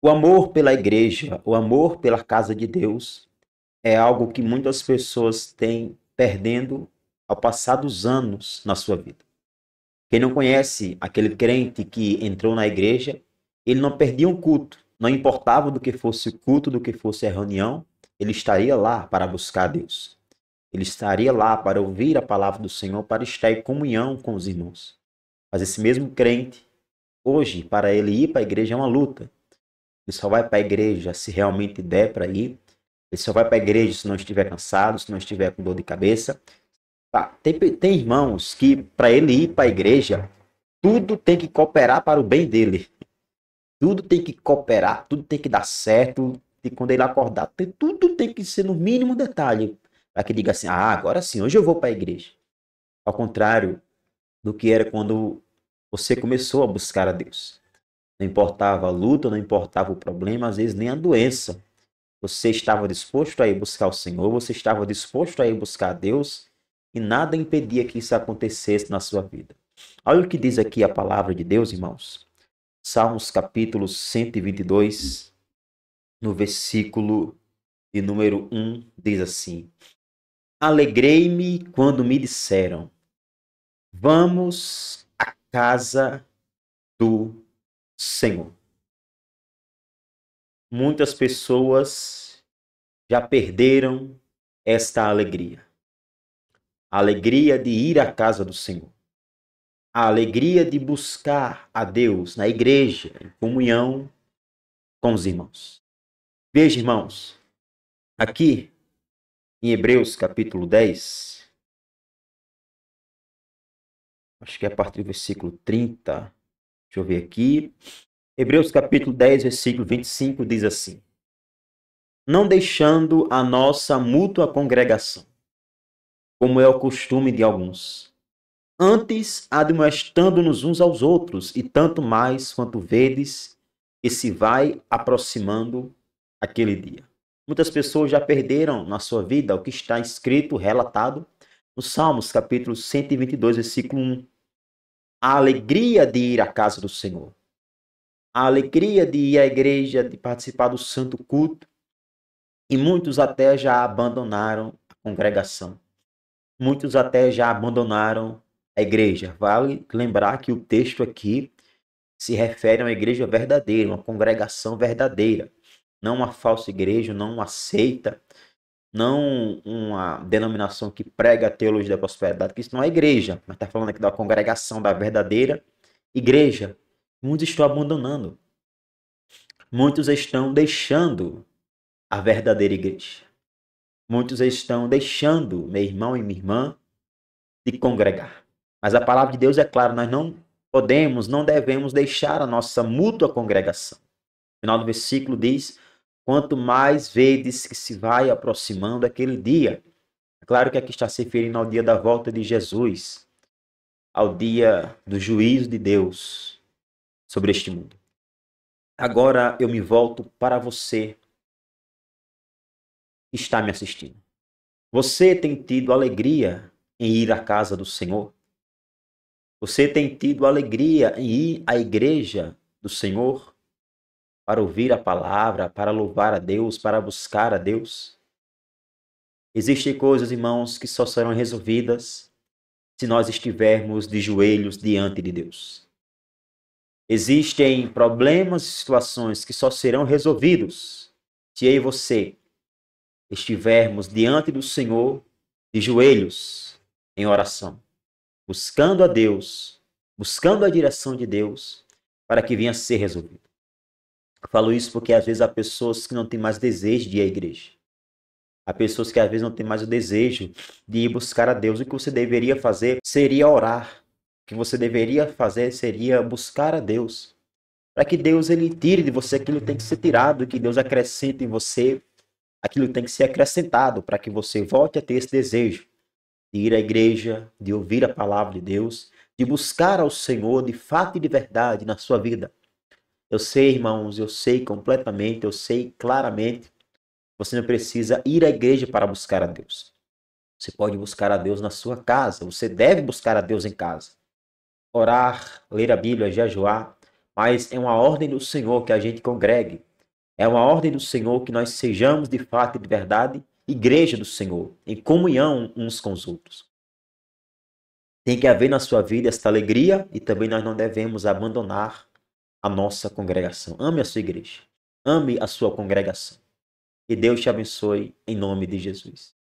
O amor pela igreja, o amor pela casa de Deus é algo que muitas pessoas têm perdendo ao passar dos anos na sua vida. Quem não conhece aquele crente que entrou na igreja, ele não perdia um culto, não importava do que fosse o culto, do que fosse a reunião, ele estaria lá para buscar Deus. Ele estaria lá para ouvir a palavra do Senhor, para estar em comunhão com os irmãos. Mas esse mesmo crente, hoje, para ele ir para a igreja é uma luta. Ele só vai para a igreja se realmente der para ir. Ele só vai para a igreja se não estiver cansado, se não estiver com dor de cabeça. Tá? Tem irmãos que, para ele ir para a igreja, tudo tem que cooperar para o bem dele. Tudo tem que cooperar, tudo tem que dar certo. E quando ele acordar, tudo tem que ser no mínimo detalhe. Para que diga assim, agora sim, hoje eu vou para a igreja. Ao contrário do que era quando você começou a buscar a Deus. Não importava a luta, não importava o problema, às vezes nem a doença. Você estava disposto a ir buscar o Senhor, você estava disposto a ir buscar a Deus, e nada impedia que isso acontecesse na sua vida. Olha o que diz aqui a palavra de Deus, irmãos. Salmos capítulo 122, no versículo de número 1, diz assim: Alegrei-me quando me disseram, vamos à casa do Senhor. Muitas pessoas já perderam esta alegria. A alegria de ir à casa do Senhor. A alegria de buscar a Deus na igreja, em comunhão com os irmãos. Veja, irmãos, aqui em Hebreus capítulo 10, acho que é a partir do versículo 30, deixa eu ver aqui. Hebreus capítulo 10, versículo 25 diz assim: Não deixando a nossa mútua congregação, como é o costume de alguns, antes admoestando-nos uns aos outros, e tanto mais quanto vedes que se vai aproximando aquele dia. Muitas pessoas já perderam na sua vida o que está escrito, relatado no Salmos, capítulo 122, versículo 1. A alegria de ir à casa do Senhor. A alegria de ir à igreja, de participar do santo culto. E muitos até já abandonaram a congregação. Muitos até já abandonaram a igreja. Vale lembrar que o texto aqui se refere a uma igreja verdadeira, uma congregação verdadeira. Não uma falsa igreja, não uma seita, não uma denominação que prega a teologia da prosperidade, que isso não é igreja, mas está falando aqui da congregação, da verdadeira igreja. Muitos estão abandonando. Muitos estão deixando a verdadeira igreja. Muitos estão deixando, meu irmão e minha irmã, de congregar. Mas a palavra de Deus é clara, nós não podemos, não devemos deixar a nossa mútua congregação. O final do versículo diz, quanto mais vedes que se vai aproximando aquele dia. É claro que aqui está se referindo ao dia da volta de Jesus, ao dia do juízo de Deus sobre este mundo. Agora eu me volto para você que está me assistindo. Você tem tido alegria em ir à casa do Senhor? Você tem tido alegria em ir à igreja do Senhor para ouvir a palavra, para louvar a Deus, para buscar a Deus? Existem coisas, irmãos, que só serão resolvidas se nós estivermos de joelhos diante de Deus. Existem problemas e situações que só serão resolvidos se eu e você estivermos diante do Senhor de joelhos em oração, buscando a Deus, buscando a direção de Deus para que venha a ser resolvido. Eu falo isso porque às vezes há pessoas que não têm mais desejo de ir à igreja. Há pessoas que às vezes não têm mais o desejo de ir buscar a Deus. O que você deveria fazer seria orar. O que você deveria fazer seria buscar a Deus. Para que Deus ele tire de você aquilo que tem que ser tirado, que Deus acrescente em você aquilo que tem que ser acrescentado, para que você volte a ter esse desejo de ir à igreja, de ouvir a palavra de Deus, de buscar ao Senhor de fato e de verdade na sua vida. Eu sei, irmãos, eu sei completamente, eu sei claramente, você não precisa ir à igreja para buscar a Deus. Você pode buscar a Deus na sua casa, você deve buscar a Deus em casa. Orar, ler a Bíblia, jejuar, mas é uma ordem do Senhor que a gente congregue. É uma ordem do Senhor que nós sejamos, de fato e de verdade, igreja do Senhor, em comunhão uns com os outros. Tem que haver na sua vida esta alegria e também nós não devemos abandonar a nossa congregação. Ame a sua igreja. Ame a sua congregação. Que Deus te abençoe em nome de Jesus.